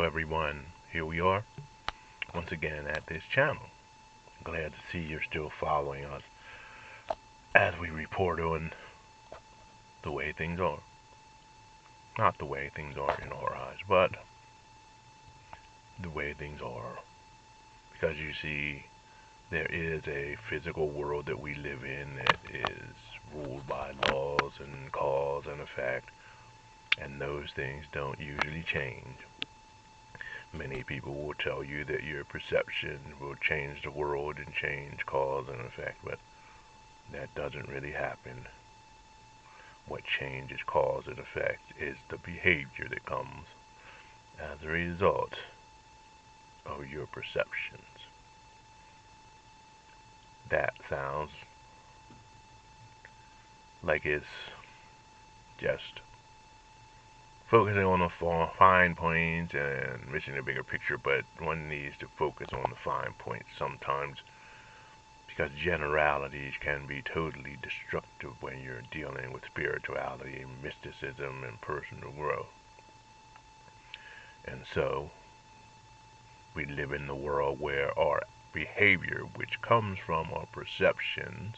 everyone. Here we are once again at this channel. Glad to see you're still following us as we report on the way things are. Not the way things are in our eyes, but the way things are. Because you see, there is a physical world that we live in that is ruled by laws and cause and effect, and those things don't usually change. Many people will tell you that your perception will change the world and change cause and effect, but that doesn't really happen. What changes cause and effect is the behavior that comes as a result of your perceptions. That sounds like it's just focusing on the fine points and missing the bigger picture, but one needs to focus on the fine points sometimes, because generalities can be totally destructive when you're dealing with spirituality, mysticism, and personal growth. And so, we live in the world where our behavior, which comes from our perceptions,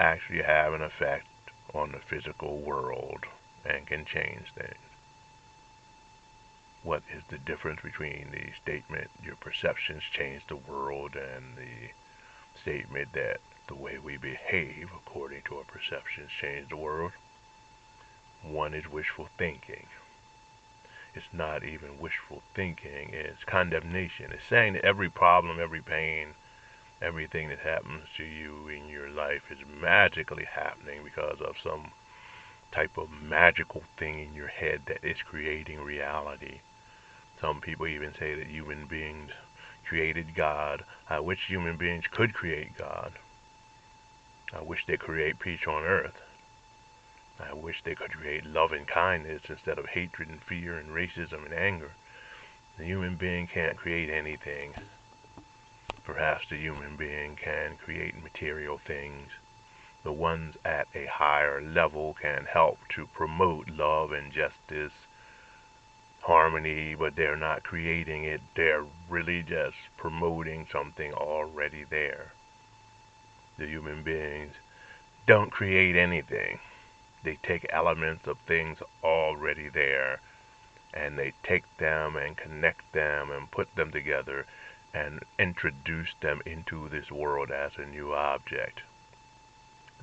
actually have an effect on the physical world and can change things. What is the difference between the statement, your perceptions change the world, and the statement that the way we behave according to our perceptions change the world? One is wishful thinking. It's not even wishful thinking, it's condemnation. It's saying that every problem, every pain, everything that happens to you in your life is magically happening because of some type of magical thing in your head that is creating reality. Some people even say that human beings created God. I wish human beings could create God. I wish they could create peace on earth. I wish they could create love and kindness instead of hatred and fear and racism and anger. The human being can't create anything. Perhaps the human being can create material things. The ones at a higher level can help to promote love and justice, harmony, but they're not creating it. They're really just promoting something already there. The human beings don't create anything. They take elements of things already there, and they take them and connect them and put them together and introduce them into this world as a new object.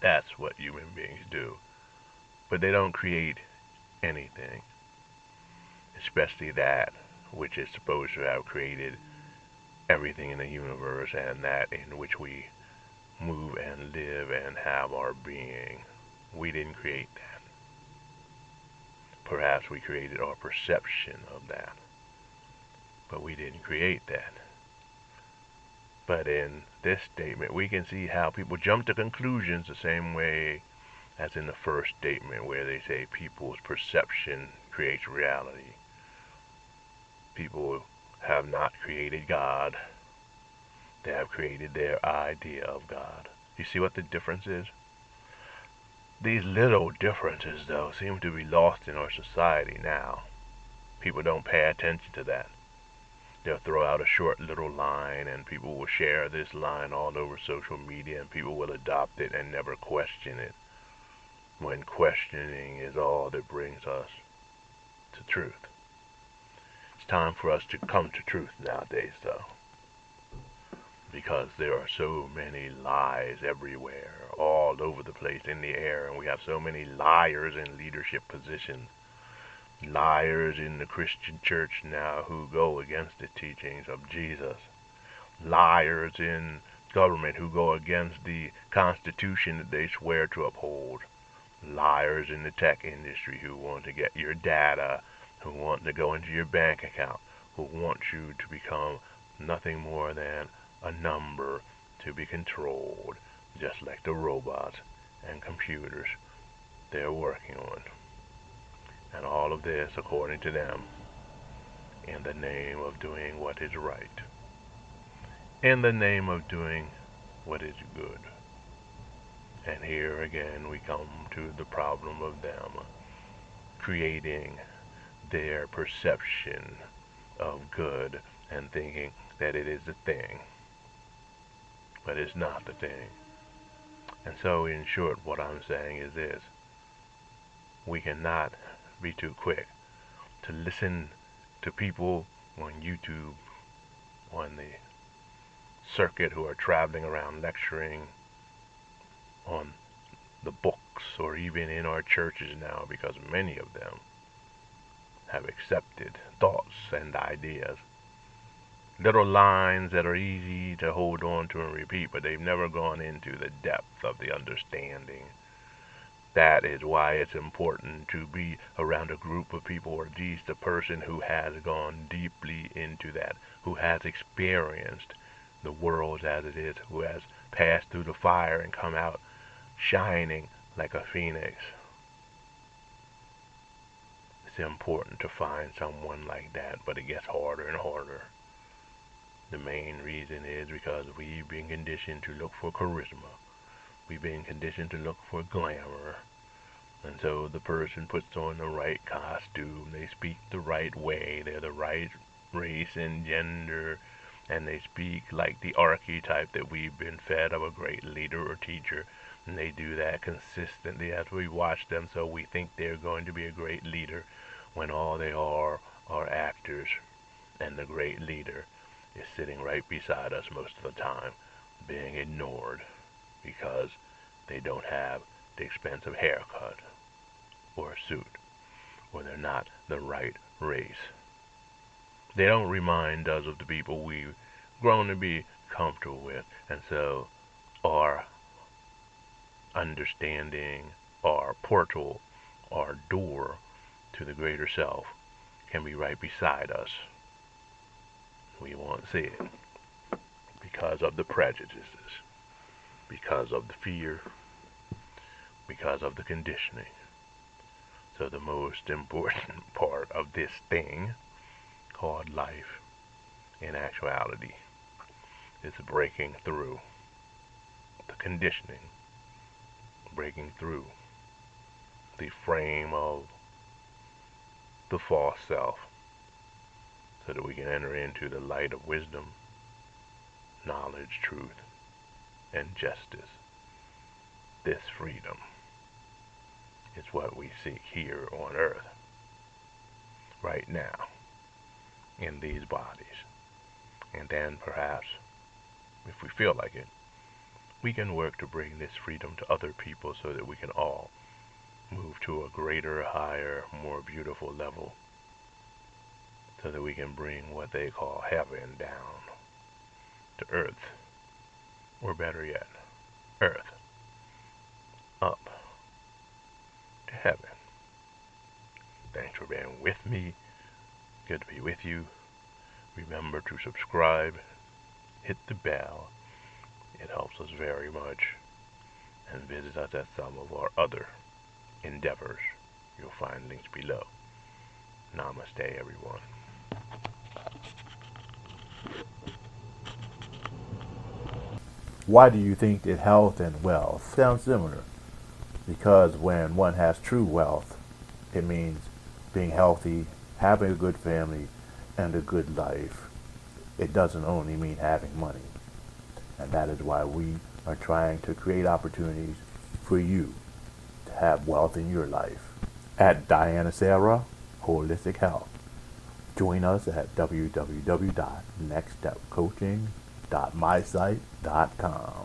That's what human beings do. But they don't create anything, especially that which is supposed to have created everything in the universe and that in which we move and live and have our being. We didn't create that. Perhaps we created our perception of that, but we didn't create that. But in this statement, we can see how people jump to conclusions the same way as in the first statement, where they say people's perception creates reality. People have not created God. They have created their idea of God. You see what the difference is? These little differences, though, seem to be lost in our society now. People don't pay attention to that. They'll throw out a short little line, and people will share this line all over social media, and people will adopt it and never question it, when questioning is all that brings us to truth. It's time for us to come to truth nowadays, though, because there are so many lies everywhere, all over the place, in the air, and we have so many liars in leadership positions. Liars in the Christian church now who go against the teachings of Jesus. Liars in government who go against the Constitution that they swear to uphold. Liars in the tech industry who want to get your data, who want to go into your bank account, who want you to become nothing more than a number to be controlled, just like the robots and computers they're working on. And all of this, according to them, in the name of doing what is right, in the name of doing what is good. And here again we come to the problem of them creating their perception of good and thinking that it is the thing, but it's not the thing. And so, in short, what I'm saying is this: we cannot be too quick to listen to people on YouTube, on the circuit, who are traveling around lecturing on the books, or even in our churches now, because many of them have accepted thoughts and ideas, little lines that are easy to hold on to and repeat, but they've never gone into the depth of the understanding. That is why it's important to be around a group of people, or at least a person who has gone deeply into that, who has experienced the world as it is, who has passed through the fire and come out shining like a phoenix. It's important to find someone like that, but it gets harder and harder. The main reason is because we've been conditioned to look for charisma. We've been conditioned to look for glamour. And so the person puts on the right costume, they speak the right way, they're the right race and gender, and they speak like the archetype that we've been fed of a great leader or teacher. And they do that consistently as we watch them, so we think they're going to be a great leader, when all they are actors, and the great leader is sitting right beside us most of the time, being ignored because they don't have the expensive haircut or a suit, or they're not the right race. They don't remind us of the people we've grown to be comfortable with, and so our understanding, our portal, our door to the greater self can be right beside us. We won't see it because of the prejudices, because of the fear, because of the conditioning. So the most important part of this thing called life, in actuality, is breaking through the conditioning, breaking through the frame of the false self, so that we can enter into the light of wisdom, knowledge, truth, and justice. This freedom is what we seek here on earth, right now, in these bodies. And then perhaps, if we feel like it, we can work to bring this freedom to other people, so that we can all move to a greater, higher, more beautiful level, so that we can bring what they call heaven down to earth, or better yet, earth up to heaven. Thanks for being with me. Good to be with you. Remember to subscribe, hit the bell. It helps us very much. And visit us at some of our other endeavors. You'll find links below. Namaste, everyone. Why do you think that health and wealth sound similar? Because when one has true wealth, it means being healthy, having a good family, and a good life. It doesn't only mean having money. And that is why we are trying to create opportunities for you to have wealth in your life. At Diana Sarah Holistic Health. Join us at www.nextstepcoaching.mysite.com.